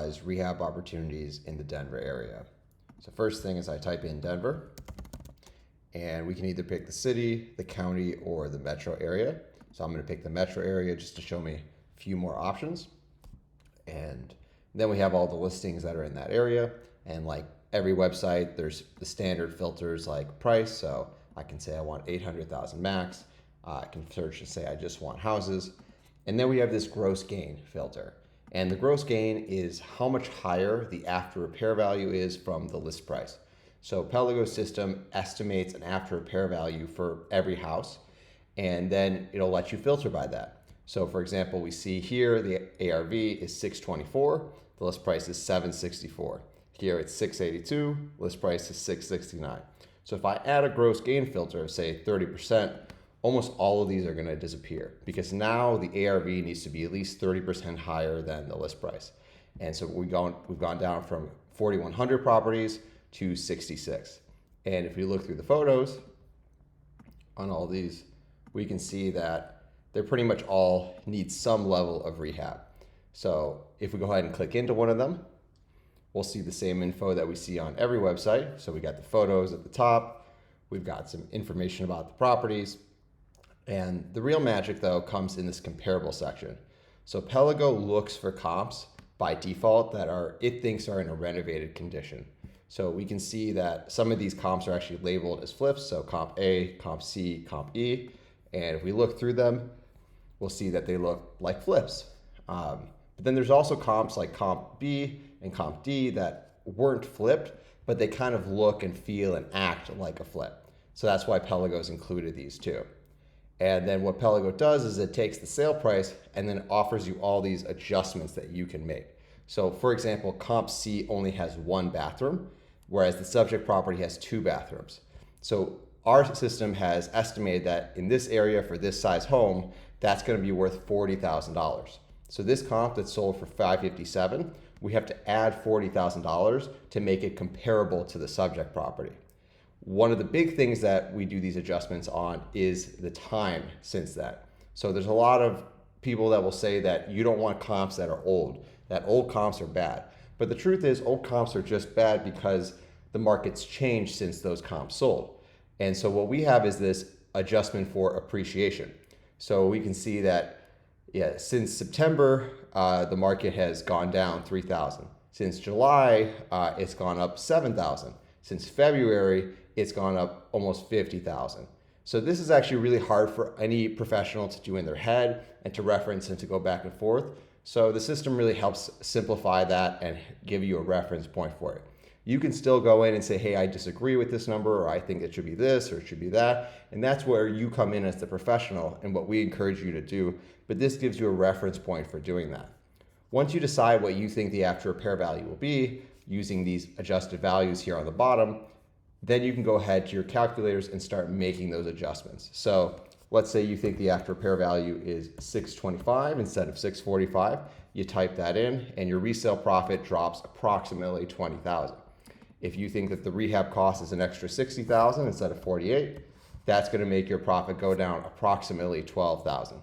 analyze rehab opportunities in the Denver area. So first thing is I type in Denver, and we can either pick the city, the county, or the metro area. So I'm going to pick the metro area just to show me a few more options. And then we have all the listings that are in that area. And like every website, there's the standard filters like price. So I can say I want 800,000 max. I can search and say I just want houses. And then we have this gross gain filter. And the gross gain is how much higher the after repair value is from the list price. So Pelago's system estimates an after repair value for every house, and then it'll let you filter by that. So for example, we see here the ARV is 624, the list price is 764. Here it's 682, list price is 669. So if I add a gross gain filter of say 30%, almost all of these are going to disappear because now the ARV needs to be at least 30% higher than the list price. And so we've gone down from 4,100 properties to 66. And if we look through the photos on all these, we can see that they pretty much all need some level of rehab. So if we go ahead and click into one of them, we'll see the same info that we see on every website. So we got the photos at the top, we've got some information about the properties, and the real magic though comes in this comparable section. So Pelago looks for comps by default that it thinks are in a renovated condition. So we can see that some of these comps are actually labeled as flips. So comp A, comp C, comp E. And if we look through them, we'll see that they look like flips. But then there's also comps like comp B and comp D that weren't flipped, but they kind of look and feel and act like a flip. So that's why Pelago's included these too. And then what Pelago does is it takes the sale price and then offers you all these adjustments that you can make. So for example, comp C only has one bathroom, whereas the subject property has 2 bathrooms. So our system has estimated that in this area for this size home, that's going to be worth $40,000. So this comp that's sold for $557,000, we have to add $40,000 to make it comparable to the subject property. One of the big things that we do these adjustments on is the time since that. So there's a lot of people that will say that you don't want comps that are old, that old comps are bad. But the truth is old comps are just bad because the market's changed since those comps sold. And so what we have is this adjustment for appreciation. So we can see that since September, the market has gone down 3,000. Since July, it's gone up 7,000. Since February, it's gone up almost 50,000. So this is actually really hard for any professional to do in their head and to reference and to go back and forth. So the system really helps simplify that and give you a reference point for it. You can still go in and say, hey, I disagree with this number, or I think it should be this, or it should be that. And that's where you come in as the professional and what we encourage you to do. But this gives you a reference point for doing that. Once you decide what you think the after repair value will be, using these adjusted values here on the bottom, then you can go ahead to your calculators and start making those adjustments. So let's say you think the after repair value is 625 instead of 645. You type that in and your resale profit drops approximately 20,000. If you think that the rehab cost is an extra 60,000 instead of 48, that's going to make your profit go down approximately 12,000.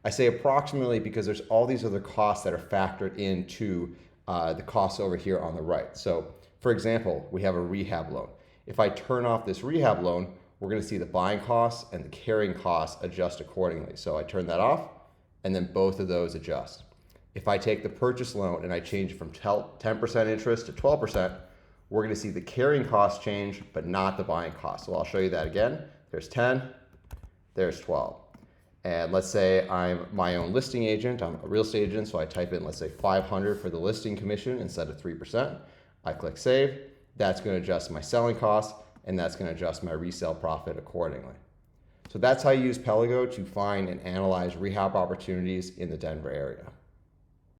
I say approximately because there's all these other costs that are factored into the costs over here on the right. So for example, we have a rehab loan. If I turn off this rehab loan, we're going to see the buying costs and the carrying costs adjust accordingly. So I turn that off and then both of those adjust. If I take the purchase loan and I change it from 10% interest to 12%, we're going to see the carrying costs change, but not the buying costs. So I'll show you that again. There's 10, there's 12. And let's say I'm my own listing agent. I'm a real estate agent, so I type in, let's say 500 for the listing commission instead of 3%. I click save. That's going to adjust my selling costs, and that's going to adjust my resale profit accordingly. So that's how you use Pelago to find and analyze rehab opportunities in the Denver area.